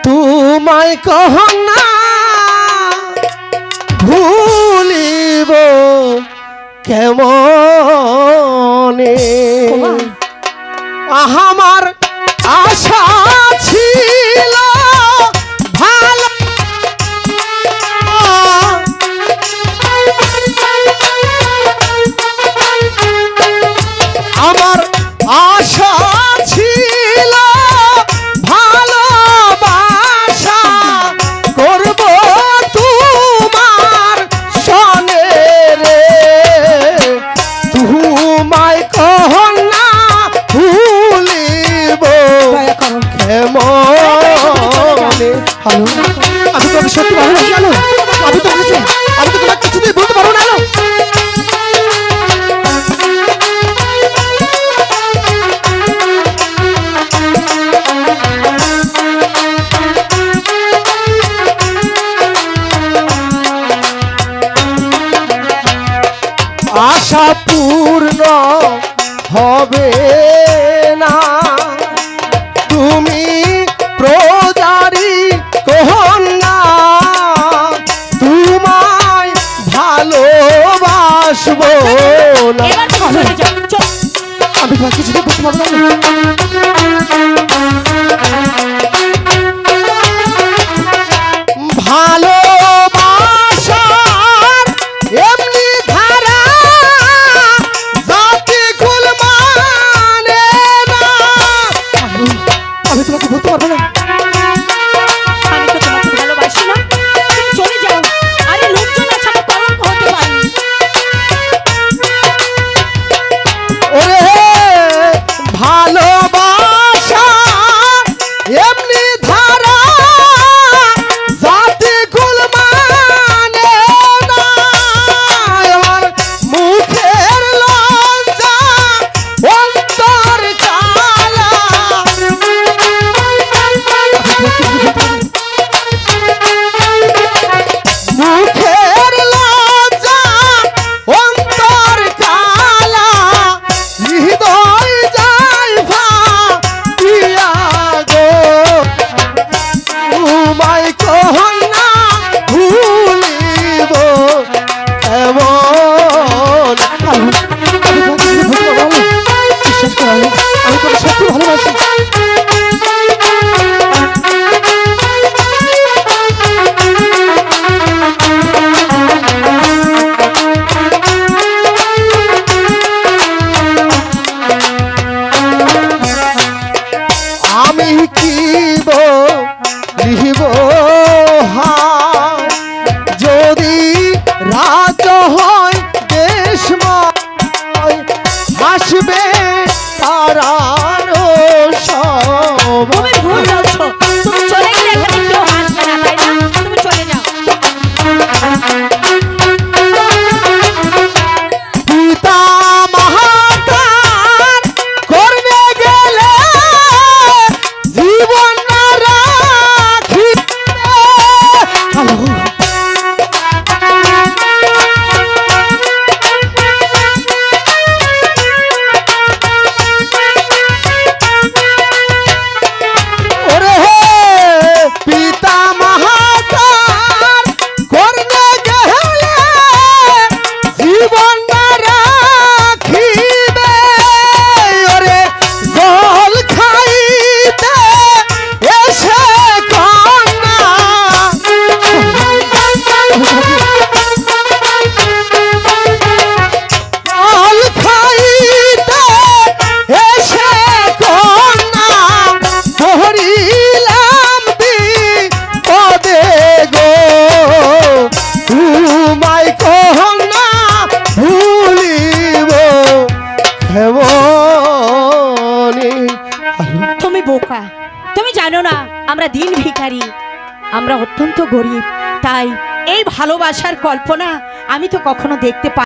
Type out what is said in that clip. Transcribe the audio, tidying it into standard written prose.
তোমায় কহনা ভুলিব কেমনে আমার আশা ছিল ভালো আমার আশা ছিল ভালোবাসা করব তোমার সনে রে তোমায় কহনা ভুলিব কেমনে। হ্যালো আমি তোকে সত্যি ভালোবাসি। হ্যালো আমি তো তোমার কিছুতেই বলতে পারবো না। আশা পূর্ণ হবে না তুমি প্রজারি কন্যা তোমায় ভালোবাসবো না। আমি তোমার কিছু বলতে পারবো না। ভালোবাসার এমনি ধারা জাতি কুল মানে না। আমি তোমাকে বলতে পারবো না। আমি তো তোমাকে ভালোবাসি না। তুমি চলে যাও। আরে লোকজন আছে আমার কলঙ্ক হতে পারে। ওরে ভালোবাসা এমনি ধারা জাতি কুল মানে না। আমার মুখের লজ্জা অন্তর কালা মুখের লজ্জা অন্তর কালা হৃদয় যায় ভাটিয়া গো তোমায় কহনা ভুলিব এমন। বিশ্বাস করো আমি তোকে সত্যি ভালোবাসি। আমি কি লিখিব যদি রাজ হয় দেশময় হাসবে তারার সব। তুমি ভুল বলছো। তুমি চলে গেলে এখানে কেউ হাসবে না, তাই না? তুমি চলে যাও। পিতা মাতার করবে গেলে জীবন রাখিবে। হ্যালো ওরে হে পিতা মাতার করবে গেলে জীবন রাখিবে। ওরে জল খাইতে এসে কন্যা জল খাইতে এসে কন্যা ধরিলাম বিপদে গো তোমায় কহনা ভুলিব কেমনে। তুমি বোকা। তুমি জানো না আমরা দিন ভিখারি, আমরা অত্যন্ত গরিব। তাই এই ভালোবাসার কল্পনা আমি তো কখনো দেখতে পাই